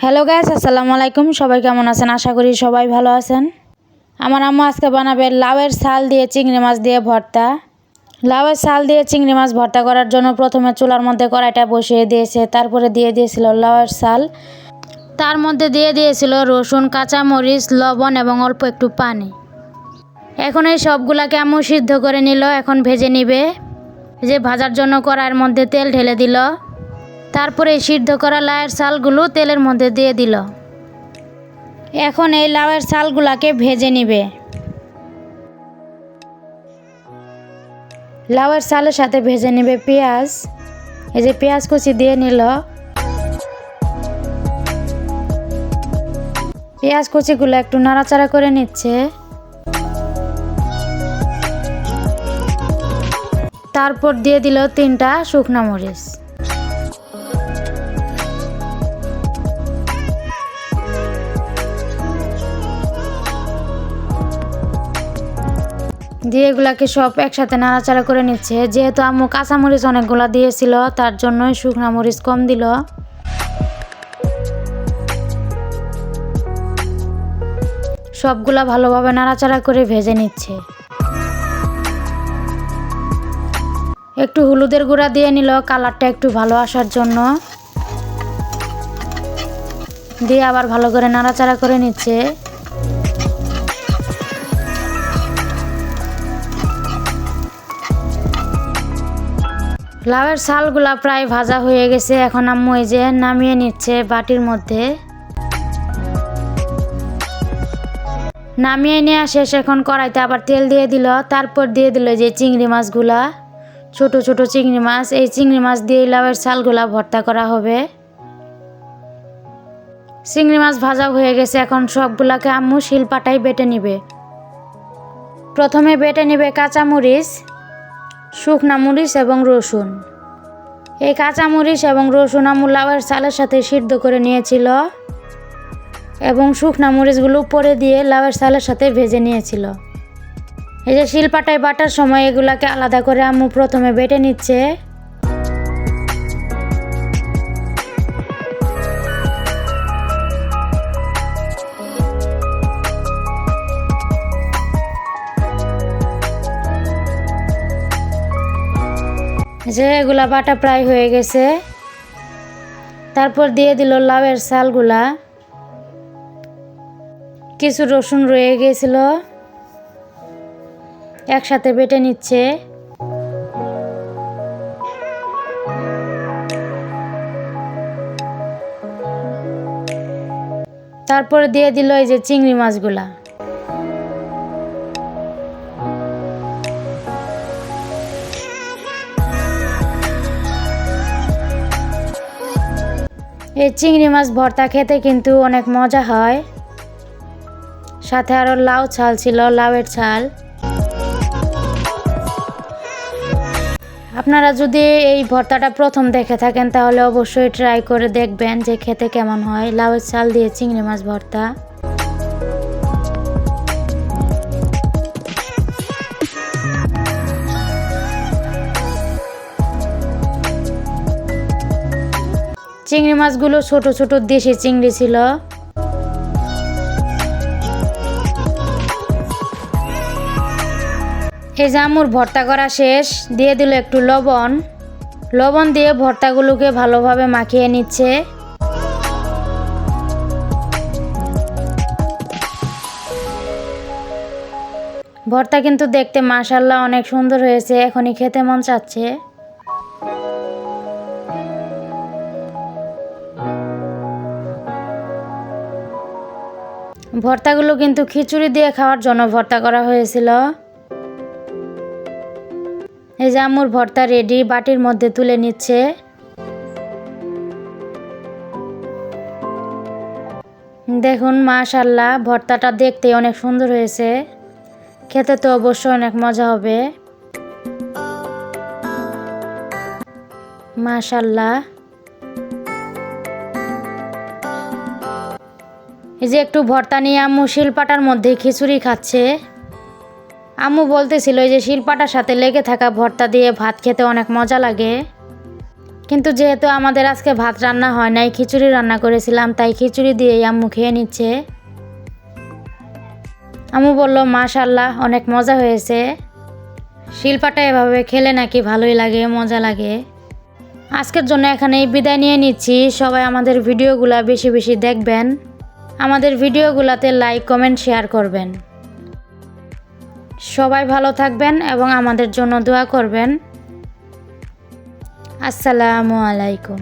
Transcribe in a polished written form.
Hello guys, আসসালামু আলাইকুম। সবাই কেমন আছেন? আশা করি সবাই ভালো আছেন। আমার আম্মু আজকে বানাবে লাউয়ের শাল দিয়ে চিংড়ি মাছ দিয়ে ভর্তা। লাউয়ের শাল দিয়ে চিংড়ি মাছ ভর্তা করার জন্য প্রথমে চুলার মধ্যে কড়াইটা বসিয়ে দিয়েছে, তারপরে দিয়ে দিয়েছিল লাউয়ের শাল, তার মধ্যে দিয়ে দিয়েছিল রসুন, কাঁচামরিচ, লবণ এবং অল্প একটু পানি। এখন এই সবগুলাকে আম্মু সিদ্ধ করে নিল। এখন ভেজে নিবে। যে ভাজার জন্য কড়াইয়ের মধ্যে তেল ঢেলে দিল, তারপরে সিদ্ধ করা লাউয়ের শালগুলো তেলের মধ্যে দিয়ে দিল। এখন এই লাউয়ের শালগুলাকে ভেজে নিবে। লাউয়ের শালের সাথে ভেজে নিবে পেঁয়াজ। এই যে পেঁয়াজ কুচি দিয়ে নিল। পেঁয়াজ কুচিগুলো একটু নাড়াচাড়া করে নিচ্ছে। তারপর দিয়ে দিল 3টা শুকনা মরিচ। দিয়ে এগুলাকে সব একসাথে নাড়াচাড়া করে নিচ্ছে। যেহেতু আম্মু কাঁচামরিচ অনেকগুলা দিয়েছিল, তার জন্যই শুকনা মরিচ কম দিল। সবগুলা ভালোভাবে নাড়াচাড়া করে ভেজে নিচ্ছে। একটু হলুদের গুঁড়া দিয়ে নিল কালারটা একটু ভালো আসার জন্য। দিয়ে আবার ভালো করে নাড়াচাড়া করে নিচ্ছে। লাউয়ের শালগুলা প্রায় ভাজা হয়ে গেছে। এখন আম্মু এই যে নামিয়ে নিচ্ছে বাটির মধ্যে। নামিয়ে নেওয়া শেষ। এখন কড়াইতে আবার তেল দিয়ে দিল। তারপর দিয়ে দিল যে চিংড়ি মাছগুলা, ছোট ছোট চিংড়ি মাছ। এই চিংড়ি মাছ দিয়ে লাউয়ের শালগুলা ভর্তা করা হবে। চিংড়ি মাছ ভাজা হয়ে গেছে। এখন সবগুলাকে আম্মু শিলপাটায় বেটে নিবে। প্রথমে বেটে নিবে কাঁচামরিচ, শুকনা মরিচ এবং রসুন। এই কাঁচামরিচ এবং রসুন আম্মু লাউয়ের শালের সাথে সিদ্ধ করে নিয়েছিল এবং শুকনা মরিচগুলো উপরে দিয়ে লাউয়ের শালের সাথে ভেজে নিয়েছিল। এই যে শিলপাটায় বাটার সময় এগুলাকে আলাদা করে আম্মু প্রথমে বেটে নিচ্ছে। যে এগুলা বাটা প্রায় হয়ে গেছে। তারপর দিয়ে দিল লাউয়ের শালগুলা। কিছু রসুন রয়ে গিয়েছিল, একসাথে বেটে নিচ্ছে। তারপর দিয়ে দিল এই যে চিংড়ি মাছগুলা। এই চিংড়ি মাছ ভর্তা খেতে কিন্তু অনেক মজা হয়। সাথে আরো লাউ ছাল ছিল, লাউয়ের ছাল। আপনারা যদি এই ভর্তাটা প্রথম দেখে থাকেন তাহলে অবশ্যই ট্রাই করে দেখবেন যে খেতে কেমন হয়। লাউয়ের ছাল দিয়ে চিংড়ি মাছ ভর্তা। চিংড়ি মাছগুলো ছোট ছোট দেশি চিংড়ি ছিল। এই যে আম্মুর ভর্তা করা শেষ। দিয়ে দিল একটু লবণ। লবণ দিয়ে ভর্তাগুলোকে ভালোভাবে মাখিয়ে নিচ্ছে। ভর্তা কিন্তু দেখতে মাশাআল্লাহ অনেক সুন্দর হয়েছে। এখনই খেতে মন চাচ্ছে। ভর্তাগুলো কিন্তু খিচুড়ি দিয়ে খাওয়ার জন্য ভর্তা করা হয়েছিল। এই যে আম্মুর ভর্তা রেডি, বাটির মধ্যে তুলে নিচ্ছে। দেখুন মাশাআল্লাহ ভর্তাটা দেখতে অনেক সুন্দর হয়েছে। খেতে তো অবশ্যই অনেক মজা হবে। মাশাআল্লাহ। এই যে একটু ভর্তা নিয়ে আম্মু শিলপাটার মধ্যে খিচুড়ি খাচ্ছে। আম্মু বলতেছিল এই যে শিলপাটার সাথে লেগে থাকা ভর্তা দিয়ে ভাত খেতে অনেক মজা লাগে। কিন্তু যেহেতু আমাদের আজকে ভাত রান্না হয় নাই, খিচুড়ি রান্না করেছিলাম, তাই খিচুড়ি দিয়েই আম্মু খেয়ে নিচ্ছে। আম্মু বলল মাশাআল্লাহ অনেক মজা হয়েছে। শিলপাটা এভাবে খেলে নাকি ভালোই লাগে, মজা লাগে। আজকের জন্য এখানেই বিদায় নিয়ে নিচ্ছি। সবাই আমাদের ভিডিওগুলা বেশি বেশি দেখবেন, আমাদের ভিডিওগুলাতে লাইক কমেন্ট শেয়ার করবেন। সবাই ভালো থাকবেন এবং আমাদের জন্য দোয়া করবেন। আসসালামু আলাইকুম।